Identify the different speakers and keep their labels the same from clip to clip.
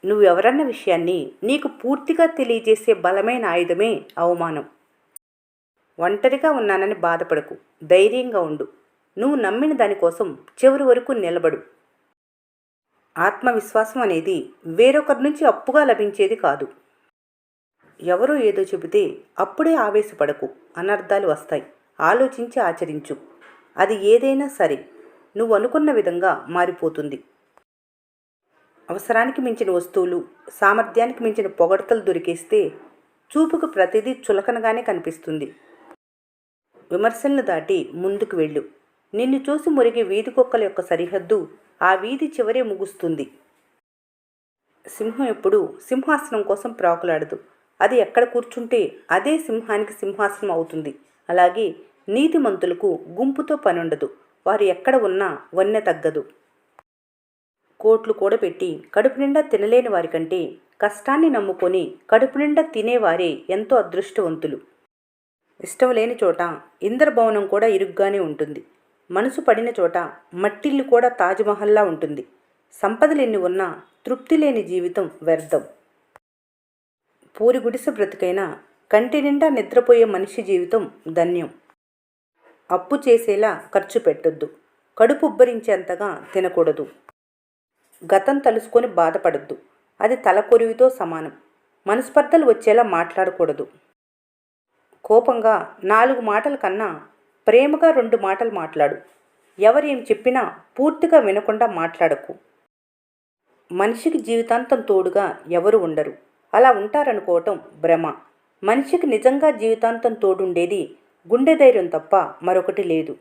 Speaker 1: నువ్వెవరన్న విషయాన్ని నీకు పూర్తిగా తెలియజేసే బలమైన ఆయుధమే అవమానం. ఒంటరిగా ఉన్నానని బాధపడకు, ధైర్యంగా ఉండు. నువ్వు నమ్మిన దానికోసం చివరి వరకు నిలబడు. ఆత్మవిశ్వాసం అనేది వేరొకరి నుంచి అప్పుగా లభించేది కాదు. ఎవరో ఏదో చెబితే అప్పుడే ఆవేశపడకు, అనర్థాలు వస్తాయి. ఆలోచించి ఆచరించు. అది ఏదైనా సరే నువ్వు అనుకున్న విధంగా మారిపోతుంది. అవసరానికి మించిన వస్తువులు, సామర్థ్యానికి మించిన పొగడ్తలు దొరికేస్తే చూపుకు ప్రతిదీ చులకనగానే కనిపిస్తుంది. విమర్శలను దాటి ముందుకు వెళ్ళు. నిన్ను చూసి మురిగే వీధి కుక్కల యొక్క సరిహద్దు ఆ వీధి చివరే ముగుస్తుంది. సింహం ఎప్పుడు సింహాసనం కోసం ప్రాకులాడదు. అది ఎక్కడ కూర్చుంటే అదే సింహానికి సింహాసనం అవుతుంది. అలాగే నీతిమంతులకు గుంపుతో పనుండదు. వారు ఎక్కడ ఉన్నా వన్నె తగ్గదు. కోట్లు కూడబెట్టి కడుపు నిండా తినలేని వారికంటే కష్టాన్ని నమ్ముకొని కడుపు నిండా తినేవారే ఎంతో అదృష్టవంతులు. ఇష్టం లేని చోట ఇంద్రభవనం కూడా ఇరుగ్గానే ఉంటుంది. మనసు పడిన చోట మట్టిల్లు కూడా తాజ్మహల్లా ఉంటుంది. సంపదలెన్ని ఉన్నా తృప్తి లేని జీవితం వ్యర్థం. పూరి గుడిసె బ్రతుకైనా కంటి నిండా నిద్రపోయే మనిషి జీవితం ధన్యం. అప్పు చేసేలా ఖర్చు పెట్టొద్దు. కడుపు ఉబ్బరించేంతగా తినకూడదు. గతం తలుసుకొని బాధపడద్దు. అది తలకొరివితో సమానం. మనస్పర్ధలు వచ్చేలా మాట్లాడకూడదు. కోపంగా 4 మాటల కన్నా ప్రేమగా 2 మాటలు మాట్లాడు. ఎవరేం చెప్పినా పూర్తిగా వినకుండా మాట్లాడకు. మనిషికి జీవితాంతం తోడుగా ఎవరు ఉండరు. అలా ఉంటారనుకోవటం భ్రమ. మనిషికి నిజంగా జీవితాంతం తోడుండేది గుండె ధైర్యం తప్ప మరొకటి లేదు.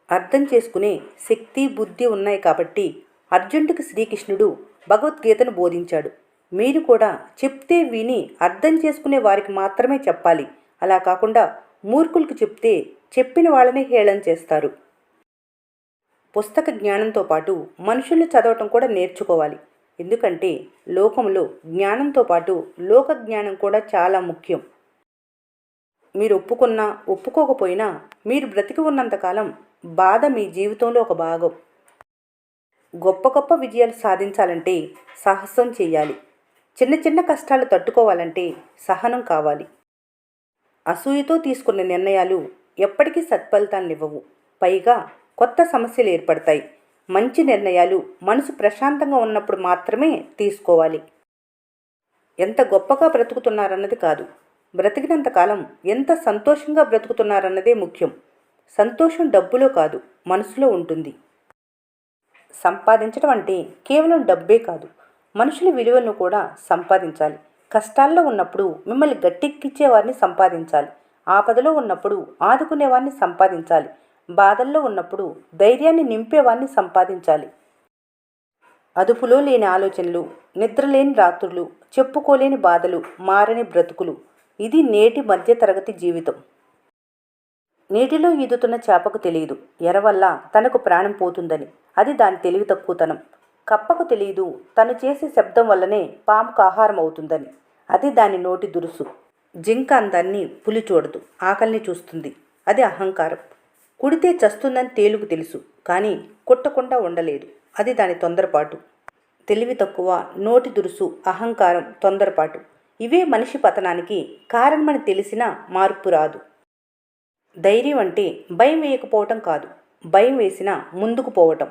Speaker 1: అర్థం చేసుకునే శక్తి, బుద్ధి ఉన్నాయి కాబట్టి అర్జునుడికి శ్రీకృష్ణుడు భగవద్గీతను బోధించాడు. మీరు కూడా చెప్తే విని అర్థం చేసుకునే వారికి మాత్రమే చెప్పాలి. అలా కాకుండా మూర్ఖులకు చెప్తే చెప్పిన వాళ్ళని హేళన చేస్తారు. పుస్తక జ్ఞానంతో పాటు మనుషుల్ని చదవటం కూడా నేర్చుకోవాలి. ఎందుకంటే లోకంలో జ్ఞానంతో పాటు లోక జ్ఞానం కూడా చాలా ముఖ్యం. మీరు ఒప్పుకున్నా ఒప్పుకోకపోయినా మీరు బ్రతికి ఉన్నంతకాలం బాధ మీ జీవితంలో ఒక భాగం. గొప్ప గొప్ప విజయాలు సాధించాలంటే సాహసం చేయాలి. చిన్న చిన్న కష్టాలు తట్టుకోవాలంటే సహనం కావాలి. అసూయతో తీసుకున్న నిర్ణయాలు ఎప్పటికీ సత్ఫలితాలనివ్వవు. పైగా కొత్త సమస్యలు ఏర్పడతాయి. మంచి నిర్ణయాలు మనసు ప్రశాంతంగా ఉన్నప్పుడు మాత్రమే తీసుకోవాలి. ఎంత గొప్పగా బ్రతుకుతున్నారన్నది కాదు, బ్రతికినంతకాలం ఎంత సంతోషంగా బ్రతుకుతున్నారన్నదే ముఖ్యం. సంతోషం డబ్బులో కాదు, మనసులో ఉంటుంది. సంపాదించడం అంటే కేవలం డబ్బే కాదు, మనుషుల విలువలను కూడా సంపాదించాలి. కష్టాల్లో ఉన్నప్పుడు మిమ్మల్ని గట్టెక్కించేవారిని సంపాదించాలి. ఆపదలో ఉన్నప్పుడు ఆదుకునేవారిని సంపాదించాలి. బాధల్లో ఉన్నప్పుడు ధైర్యాన్ని నింపేవారిని సంపాదించాలి. అదుపులో లేని ఆలోచనలు, నిద్రలేని రాత్రులు, చెప్పుకోలేని బాధలు, మారని బ్రతుకులు. ఇది నేటి మధ్యతరగతి జీవితం. నీటిలో ఈదుతున్న చేపకు తెలియదు ఎర వల్ల తనకు ప్రాణం పోతుందని. అది దాని తెలివి తక్కువతనం. కప్పకు తెలియదు తను చేసే శబ్దం వల్లనే పాముకు ఆహారం అవుతుందని. అది దాని నోటి దురుసు. జింక అందాన్ని పులి చూడదు, ఆకలిని చూస్తుంది. అది అహంకారం. కుడితే చస్తుందని తేలుకు తెలుసు, కానీ కుట్టకుండా ఉండలేదు. అది దాని తొందరపాటు. తెలివి తక్కువ, నోటి దురుసు, అహంకారం, తొందరపాటు ఇవే మనిషి పతనానికి కారణమని తెలిసినా మార్పు రాదు. ధైర్యం అంటే భయం వేయకపోవటం కాదు, భయం వేసినా ముందుకు పోవటం.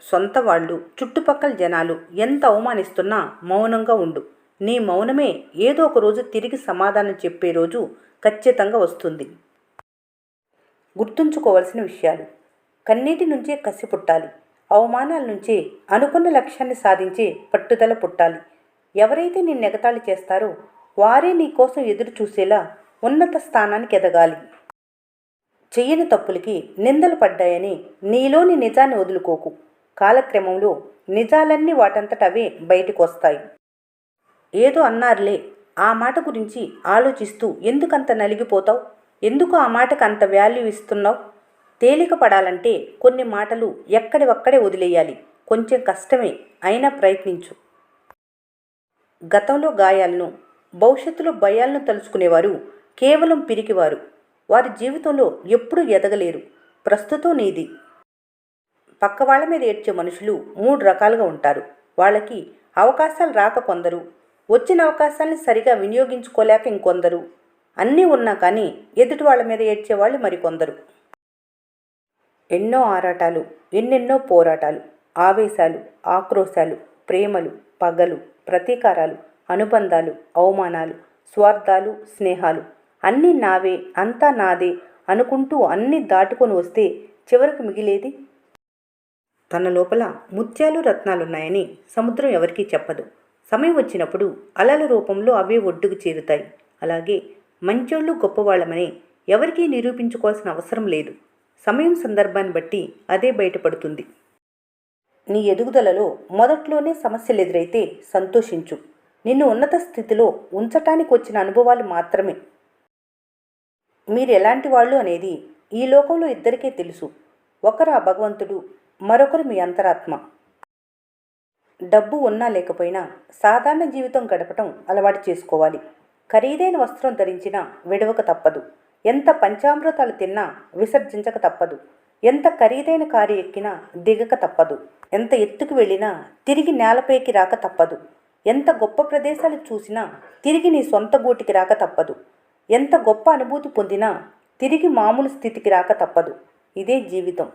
Speaker 1: సొంత వాళ్ళు, చుట్టుపక్కల జనాలు ఎంత అవమానిస్తున్నా మౌనంగా ఉండు. నీ మౌనమే ఏదో ఒక రోజు తిరిగి సమాధానం చెప్పే రోజు ఖచ్చితంగా వస్తుంది. గుర్తుంచుకోవాల్సిన విషయాలు: కన్నీటి నుంచే కసి పుట్టాలి. అవమానాల నుంచే అనుకున్న లక్ష్యాన్ని సాధించే పట్టుదల పుట్టాలి. ఎవరైతే నిన్ను ఎగతాళి చేస్తారో వారే నీ కోసం ఎదురు చూసేలా ఉన్నత స్థానానికి ఎదగాలి. చెయ్యని తప్పులకి నిందలు పడ్డాయని నీలోని నిజాన్ని వదులుకోకు. కాలక్రమంలో నిజాలన్నీ వాటంతట అవే బయటకు వస్తాయి. ఏదో అన్నారులే, ఆ మాట గురించి ఆలోచిస్తూ ఎందుకంత నలిగిపోతావు? ఎందుకు ఆ మాటకు అంత వాల్యూ ఇస్తున్నావు? తేలిక పడాలంటే కొన్ని మాటలు ఎక్కడివక్కడే వదిలేయాలి. కొంచెం కష్టమే, అయినా ప్రయత్నించు. గతంలో గాయాలను, భవిష్యత్తులో భయాలను తలుచుకునేవారు కేవలం పిరికివారు. వారి జీవితంలో ఎప్పుడూ ఎదగలేరు. ప్రస్తుతం నీది. పక్క వాళ్ళ మీద ఏడ్చే మనుషులు 3 రకాలుగా ఉంటారు. వాళ్ళకి అవకాశాలు రాక కొందరు, వచ్చిన అవకాశాన్ని సరిగా వినియోగించుకోలేక ఇంకొందరు, అన్నీ ఉన్నా కానీ ఎదుటి వాళ్ళ మీద ఏడ్చేవాళ్ళు మరికొందరు. ఎన్నో ఆరాటాలు, ఎన్నెన్నో పోరాటాలు, ఆవేశాలు, ఆక్రోశాలు, ప్రేమలు, పగలు, ప్రతీకారాలు, అనుబంధాలు, అవమానాలు, స్వార్థాలు, స్నేహాలు అన్నీ నావే, అంతా నాదే అనుకుంటూ అన్నీ దాటుకొని వస్తే చివరకు మిగిలేది? తన లోపల ముత్యాలు రత్నాలున్నాయని సముద్రం ఎవరికీ చెప్పదు. సమయం వచ్చినప్పుడు అలల రూపంలో అవే ఒడ్డుకు చేరుతాయి. అలాగే మంచోళ్ళు గొప్పవాళ్ళమని ఎవరికీ నిరూపించుకోవాల్సిన అవసరం లేదు. సమయం సందర్భాన్ని బట్టి అదే బయటపడుతుంది. నీ ఎదుగుదలలో మొదట్లోనే సమస్యలు ఎదురైతే సంతోషించు. నిన్ను ఉన్నత స్థితిలో ఉంచటానికి వచ్చిన అనుభవాలు మాత్రమే. మీరు ఎలాంటి వాళ్ళు అనేది ఈ లోకంలో ఇద్దరికే తెలుసు. ఒకరు ఆ భగవంతుడు, మరొకరు మీ అంతరాత్మ. డబ్బు ఉన్నా లేకపోయినా సాధారణ జీవితం గడపటం అలవాటు చేసుకోవాలి. ఖరీదైన వస్త్రం ధరించినా విడవక తప్పదు. ఎంత పంచామృతాలు తిన్నా విసర్జించక తప్పదు. ఎంత ఖరీదైన కారు ఎక్కినా దిగక తప్పదు. ఎంత ఎత్తుకు వెళ్ళినా తిరిగి నేలపైకి రాక తప్పదు. ఎంత గొప్ప ప్రదేశాలు చూసినా తిరిగి నీ సొంత గూటికి రాక తప్పదు. ఎంత గొప్ప అనుభూతి పొందినా తిరిగి మామూలు స్థితికి రాక తప్పదు. ఇదే జీవితం.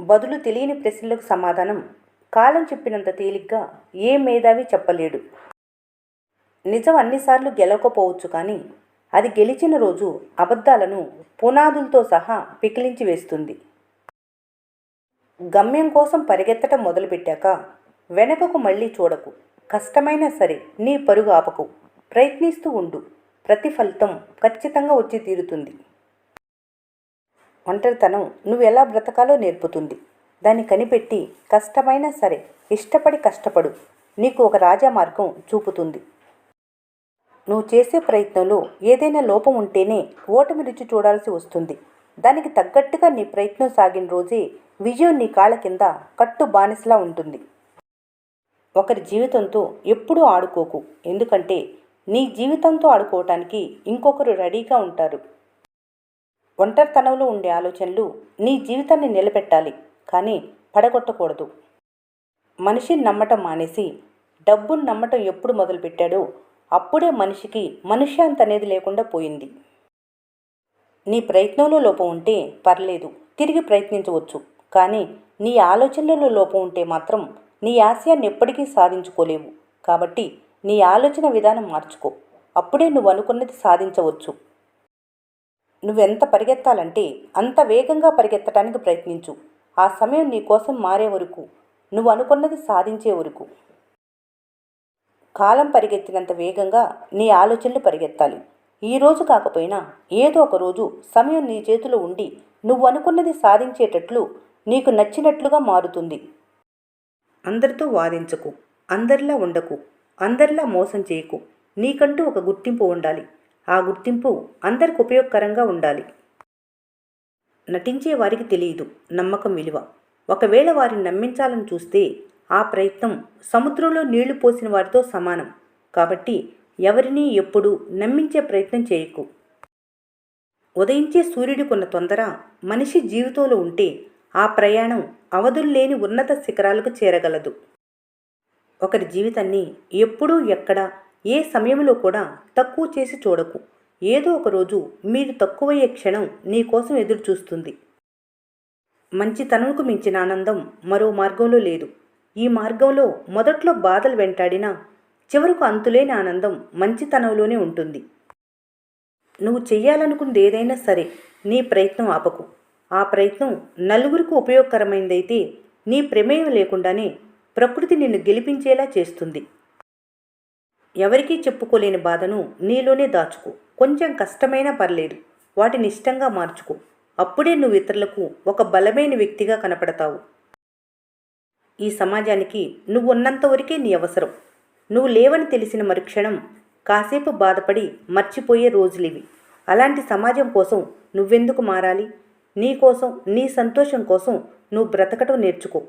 Speaker 1: బదులు తెలియని ప్రశ్నలకు సమాధానం కాలం చెప్పినంత తేలిగ్గా ఏ మేధావి చెప్పలేడు. నిజం అన్నిసార్లు గెలవకపోవచ్చు, కానీ అది గెలిచిన రోజు అబద్ధాలను పునాదులతో సహా పికిలించి వేస్తుంది. గమ్యం కోసం పరిగెత్తటం మొదలుపెట్టాక వెనకకు మళ్ళీ చూడకు. కష్టమైనా సరే నీ పరుగు ఆపకు. ప్రయత్నిస్తూ ఉండు. ప్రతిఫలితం ఖచ్చితంగా వచ్చి తీరుతుంది. ఒంటరితనం నువ్వు ఎలా బ్రతకాలో నేర్పుతుంది. దాన్ని కనిపెట్టి కష్టమైనా సరే ఇష్టపడి కష్టపడు. నీకు ఒక రాజా మార్గం చూపుతుంది. నువ్వు చేసే ప్రయత్నంలో ఏదైనా లోపం ఉంటేనే ఓటమి రుచి చూడాల్సి వస్తుంది. దానికి తగ్గట్టుగా నీ ప్రయత్నం సాగిన రోజే విజయం నీ కాళ్ళ కింద కట్టు బానిసలా ఉంటుంది. ఒకరి జీవితంతో ఎప్పుడూ ఆడుకోకు. ఎందుకంటే నీ జీవితంతో ఆడుకోవటానికి ఇంకొకరు రెడీగా ఉంటారు. ఒంటరితనంలో ఉండే ఆలోచనలు నీ జీవితాన్ని నిలబెట్టాలి, కానీ పడగొట్టకూడదు. మనిషిని నమ్మటం మానేసి డబ్బును నమ్మటం ఎప్పుడు మొదలుపెట్టాడో అప్పుడే మనిషికి మనశ్శాంతి అనేది లేకుండా పోయింది. నీ ప్రయత్నంలో లోపం ఉంటే పర్లేదు, తిరిగి ప్రయత్నించవచ్చు. కానీ నీ ఆలోచనలలో లోపం ఉంటే మాత్రం నీ ఆశయాన్ని ఎప్పటికీ సాధించుకోలేవు. కాబట్టి నీ ఆలోచన విధానం మార్చుకో. అప్పుడే నువ్వు అనుకున్నది సాధించవచ్చు. నువ్వెంత పరిగెత్తాలంటే అంత వేగంగా పరిగెత్తడానికి ప్రయత్నించు. ఆ సమయం నీ కోసం మారే వరకు, నువ్వు అనుకున్నది సాధించే వరకు. కాలం పరిగెత్తినంత వేగంగా నీ ఆలోచనలు పరిగెత్తాలి. ఈరోజు కాకపోయినా ఏదో ఒక రోజు సమయం నీ చేతిలో ఉండి నువ్వు అనుకున్నది సాధించేటట్లు, నీకు నచ్చినట్లుగా మారుతుంది. అందరితో వాదించకు. అందరిలా ఉండకు. అందరిలా మోసం చేయకు. నీకంటూ ఒక గుర్తింపు ఉండాలి. ఆ గుర్తింపు అందరికి ఉపయోగకరంగా ఉండాలి. నటించే వారికి తెలియదు నమ్మకం విలువ. ఒకవేళ వారిని నమ్మించాలని చూస్తే ఆ ప్రయత్నం సముద్రంలో నీళ్లు పోసిన వారితో సమానం. కాబట్టి ఎవరినీ ఎప్పుడూ నమ్మించే ప్రయత్నం చేయకు. ఉదయించే సూర్యుడికున్న తొందర మనిషి జీవితంలో ఉంటే ఆ ప్రయాణం అవధుల్లేని ఉన్నత శిఖరాలకు చేరగలదు. ఒకరి జీవితాన్ని ఎప్పుడూ ఎక్కడ ఏ సమయంలో కూడా తక్కువ చేసి చూడకు. ఏదో ఒకరోజు మీరు తక్కువయ్యే క్షణం నీకోసం ఎదురు చూస్తుంది. మంచితనంకు మించిన ఆనందం మరో మార్గంలో లేదు. ఈ మార్గంలో మొదట్లో బాధలు వెంటాడినా చివరకు అంతులేని ఆనందం మంచితనంలోనే ఉంటుంది. నువ్వు చెయ్యాలనుకున్నది ఏదైనా సరే నీ ప్రయత్నం ఆపకు. ఆ ప్రయత్నం నలుగురికి ఉపయోగకరమైనదైతే నీ ప్రమేయం లేకుండానే ప్రకృతి నిన్ను గెలిపించేలా చేస్తుంది. ఎవరికీ చెప్పుకోలేని బాధను నీలోనే దాచుకో. కొంచెం కష్టమైనా పర్లేదు, వాటిని ఇష్టంగా మార్చుకో. అప్పుడే నువ్వు ఇతరులకు ఒక బలమైన వ్యక్తిగా కనపడతావు. ఈ సమాజానికి నువ్వు ఉన్నంతవరకే నీ అవసరం. నువ్వు లేవని తెలిసిన మరుక్షణం కాసేపు బాధపడి మర్చిపోయే రోజులివి. అలాంటి సమాజం కోసం నువ్వెందుకు మారాలి? నీ కోసం, నీ సంతోషం కోసం నువ్వు బ్రతకటం నేర్చుకో.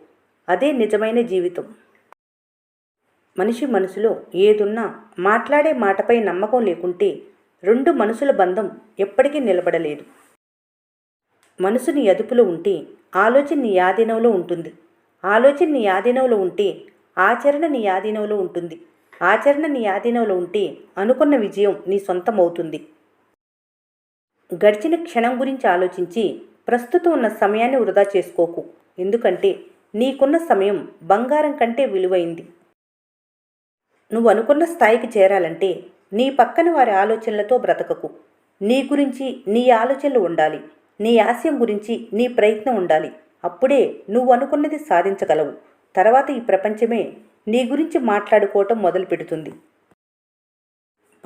Speaker 1: అదే నిజమైన జీవితం. మనిషి మనసులో ఏదున్నా మాట్లాడే మాటపై నమ్మకం లేకుంటే రెండు మనసుల బంధం ఎప్పటికీ నిలబడలేదు. మనసు నీ అదుపులో ఉంటే ఆలోచన నీ ఆధీనంలో ఉంటుంది. ఆలోచన నీ ఆధీనంలో ఉంటే ఆచరణ నీ ఆధీనంలో ఉంటుంది. ఆచరణ నీ ఆధీనంలో ఉంటే అనుకున్న విజయం నీ సొంతం అవుతుంది. గడిచిన క్షణం గురించి ఆలోచించి ప్రస్తుతం ఉన్న సమయాన్ని వృధా చేసుకోకు. ఎందుకంటే నీకున్న సమయం బంగారం కంటే విలువైంది. నువ్వు అనుకున్న స్థాయికి చేరాలంటే నీ పక్కన వారి ఆలోచనలతో బ్రతకకు. నీ గురించి నీ ఆలోచనలు ఉండాలి. నీ ఆశయం గురించి నీ ప్రయత్నం ఉండాలి. అప్పుడే నువ్వు అనుకున్నది సాధించగలవు. తర్వాత ఈ ప్రపంచమే నీ గురించి మాట్లాడుకోవటం మొదలు పెడుతుంది.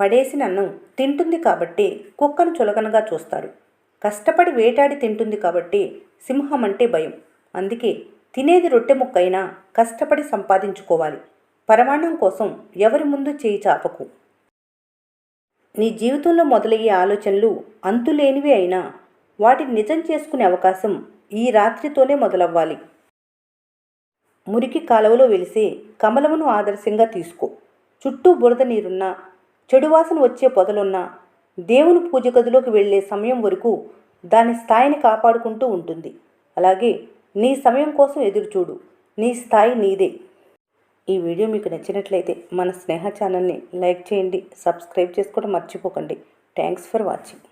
Speaker 1: పడేసిన అన్నం తింటుంది కాబట్టి కుక్కను చులకనగా చూస్తారు. కష్టపడి వేటాడి తింటుంది కాబట్టి సింహం అంటే భయం. అందుకే తినేది రొట్టె ముక్కైనా కష్టపడి సంపాదించుకోవాలి. పరమాన్నం కోసం ఎవరి ముందు చేయి చాపకు. నీ జీవితంలో మొదలయ్యే ఆలోచనలు అంతులేనివి అయినా వాటిని నిజం చేసుకునే అవకాశం ఈ రాత్రితోనే మొదలవ్వాలి. మురికి కాలువలో వెలిసే కమలమును ఆదర్శంగా తీసుకో. చుట్టూ బురద నీరున్నా, చెడు వాసన వచ్చే పొదలున్నా, దేవుని పూజ గదిలోకి వెళ్ళే సమయం వరకు దాని స్థాయిని కాపాడుకుంటూ ఉంటుంది. అలాగే నీ సమయం కోసం ఎదురుచూడు. నీ స్థాయి నీదే. ఈ వీడియో మీకు నచ్చినట్లయితే మన స్నేహ ఛానల్ని లైక్ చేయండి, సబ్స్క్రైబ్ చేసుకోవడం మర్చిపోకండి. Thanks for watching.